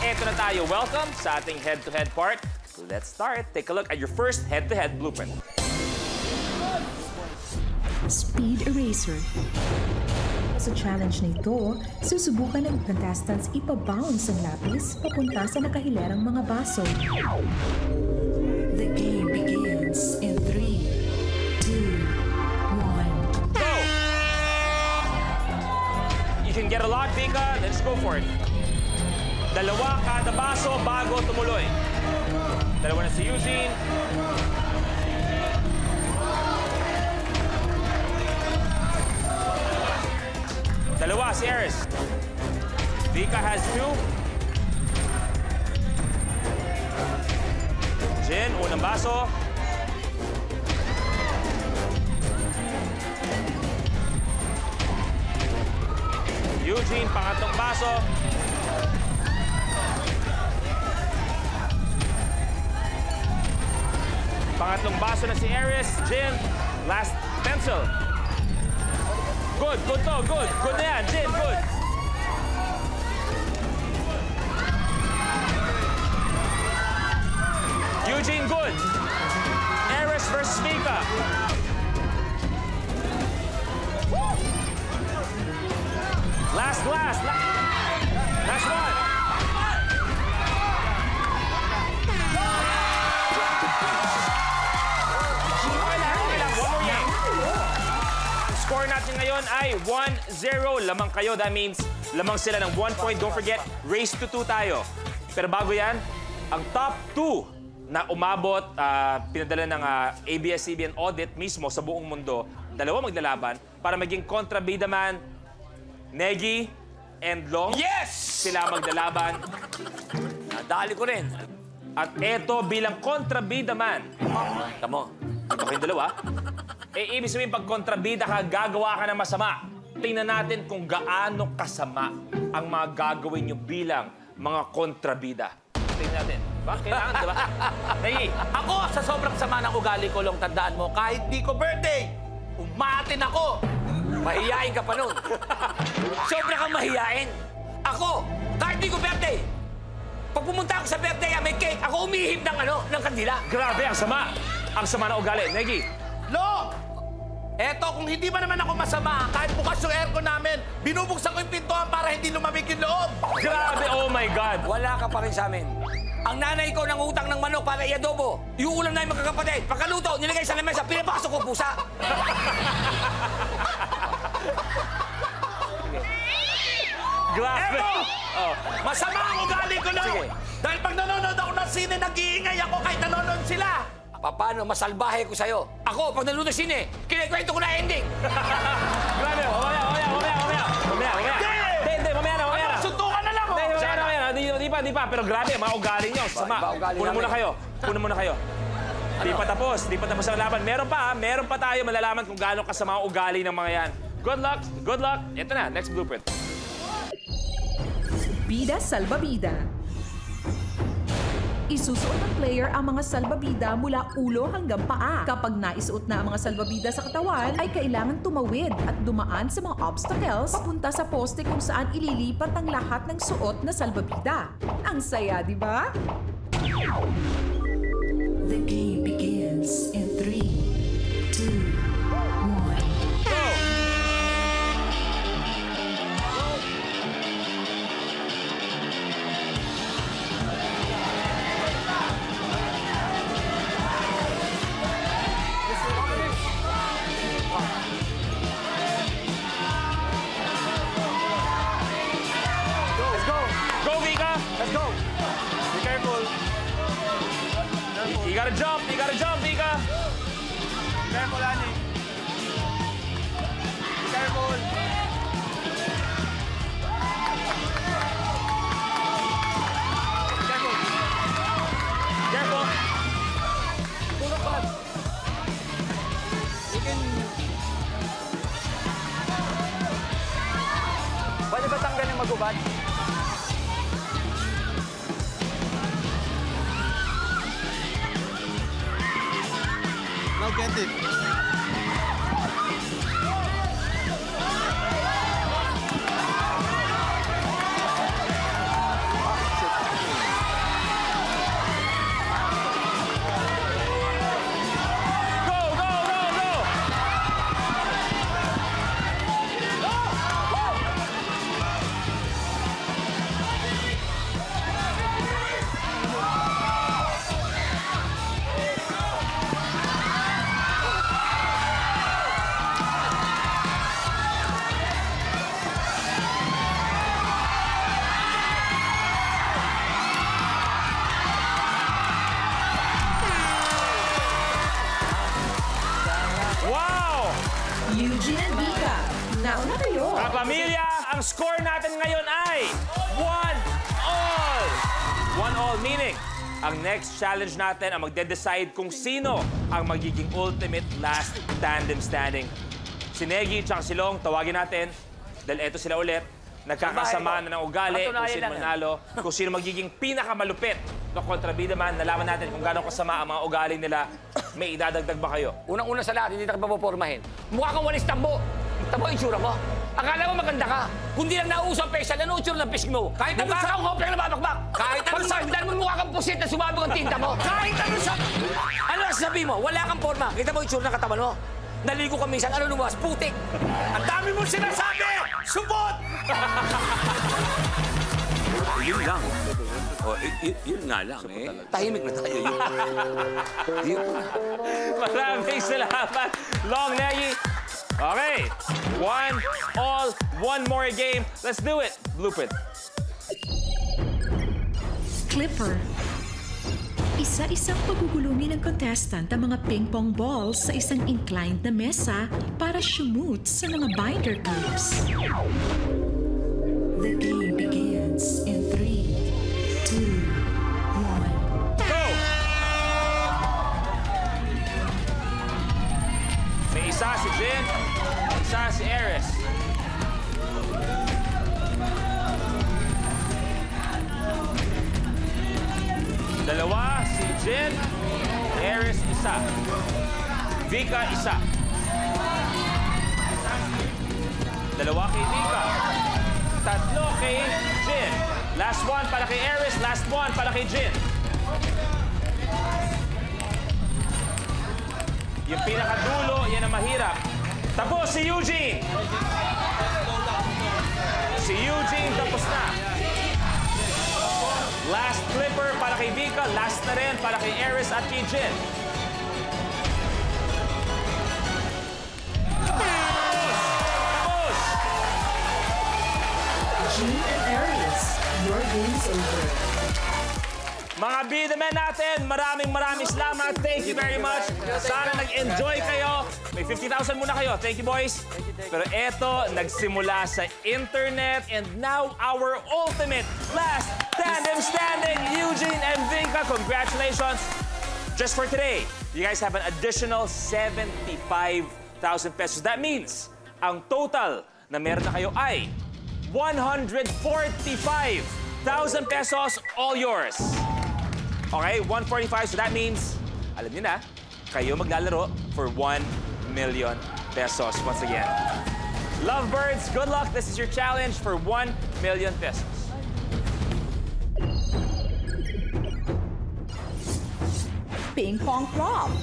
eto na tayo. Welcome sa ating head-to-head part. Let's start. Take a look at your first head-to-head blueprint. Speed Eraser. Sa challenge na ito, susubukan ng contestants ipabounce ang lapis papunta sa nakahilerang mga baso. The game begins in 3, 2, 1. Go! You can get a lot, Vika. Let's go for it. Dalawa kada baso bago tumuloy. Dalawa na si Eugene. Dalawa si Aris. Vika has 2. Jin, unang baso. Eugene, pangatlong baso. Pangatlong baso na si Aris. Jin, last pencil. Good, good to, good. Good na yan, Jin, good. Eugene, good. Aris versus Vika. Last glass. Last one. Score natin ngayon ay 1-0. Lamang kayo. That means lamang sila ng 1 point. Don't forget, race to 2 tayo. Pero bago yan, ang top 2 na umabot, pinadala ng ABS-CBN audit mismo sa buong mundo, dalawa maglalaban para maging kontrabida man, Negi and Long. Yes! Sila maglalaban. Nadali ko rin. At eto bilang kontrabida man. Tamo. Ito kayong dalawa. Eh, ibig sabihin, pag kontrabida ka, gagawa ka ng masama. Tingnan natin kung gaano kasama ang mga gagawin nyo bilang mga kontrabida. Tingnan natin. Ba? Kailangan, di ba? Nagi. Ako, sa sobrang sama ng ugali ko, Long, tandaan mo, kahit di ko birthday, umatin ako. Mahiyain ka pa nun. Sobra kang mahiyain. Ako, kahit di ko birthday, pag pumunta ako sa birthday, may cake, ako umihip ng kandila. Grabe, ang sama. Ang sama ng ugali. Nagi. Long! Eto, kung hindi ba naman ako masama, kahit bukas yung aircon namin, binubuksan ko yung pintuan para hindi lumamig yung loob. Grabe, oh my God. Wala ka pa rin sa amin. Ang nanay ko nang utang ng manok para i-adobo. Yung ulam na yung magkakapatid. Pagkaluto, nilagay sa lamesa, pinapasok ko pusa. Grabe. Eto! Oh. Masama ang ugali ko, Long! Sige. Dahil pag nanonood ako ng sine, nag-iingay ako kahit nanonood sila. Paano masalbahe ko sa'yo? Ako, pag nanonood ng sine, kinikwento ko na ending. Grabe, mamaya. Hindi, mamaya na. Suntukan na lang, oh! Di pa. Pero grabe, mga ugali nyo. Sama. Iba ugali Puna namin. muna kayo. Di pa tapos ang laban. Meron pa tayo malalaman kung gaano kasama ang ugali ng mga yan. Good luck. Ito na, next blueprint. Bida Salbabida. Isusuot ng player ang mga salbabida mula ulo hanggang paa. Kapag naisuot na ang mga salbabida sa katawan, ay kailangan tumawid at dumaan sa mga obstacles papunta sa poste kung saan ililipat ang lahat ng suot na salbabida. Ang saya, di ba? The game begins in 3, 2, 1. You gotta jump, Vika. Careful, Ani. Careful. Careful. Tulog pa. Pwede ba tanggalin magubad? Now get it. ang score natin ngayon ay 1-all. 1-all meaning, ang next challenge natin ang magde-decide kung sino ang magiging ultimate last tandem standing. Si Negi at si Long, tawagin natin. Dahil eto sila ulit. Nagkakasama na ng ugali, kung sino manalo, kung sino magiging pinakamalupit na kontrabida man. Nalaman natin kung gano'ng kasama ang mga ugali nila. May idadagdag ba kayo? Unang-una sa lahat, hindi na ka papopormahin. Mukha kang walis tambo. Tambo yung tsura mo. Akala mo maganda ka. Kundi lang nauso ang facial, ano yung tsura ng pisngi mo? Kahit ano mukha sa- kang hoplang na babakbak. Kahit ano Pag sa- masdan mo, mukha kang pusit na sumabog ang tinta mo. Kahit ano sa... Ano ang sabi mo? Wala kang forma. Kita mo yung tsura ng katawan mo? Naligo ka minsan. Ano lumas? Putik. Ang dami mong sinasabi! Subot! Yun lang. Oh, yun nga lang eh. Tahimik na tayo. Yun. Maraming salamat, Long, Negi. Okay, 1-all, one more game. Let's do it. Blueprint. Clipper. Isa-isang pagugulungin ng contestant ang mga ping-pong balls sa isang inclined na mesa para shoot sa mga binder clips. The game begins in 3, 2, 1. Go! May isa si Jin, may isa si Aris. Dalawa si Jin, Aris isa. Vika isa. Dalawa kay Vika. Tatlo kay Jin. Last one para kay Aris, last one para kay Jin. Yung pinakadulo, yan ang mahirap. Tapos si Eugene. Si Eugene tapos na. Last flipper para kay Vika, last na rin para kay Aris at kay Jin. Tapos! Jin and Aries, your game's over. Mga bida men natin, maraming salamat. Thank you very much. Sana nag-enjoy kayo. May 50,000 muna kayo. Thank you, boys. Pero eto, nagsimula sa internet and now our ultimate last tandem standing, Eugene and Vinca. Congratulations. Just for today, you guys have an additional 75,000 pesos. That means, ang total na meron na kayo ay 145,000 pesos, all yours. Okay, 145, so that means, alam niyo na, kayo maglalaro for 1 million pesos once again. Lovebirds, good luck. This is your challenge for 1 million pesos. Ping pong flop.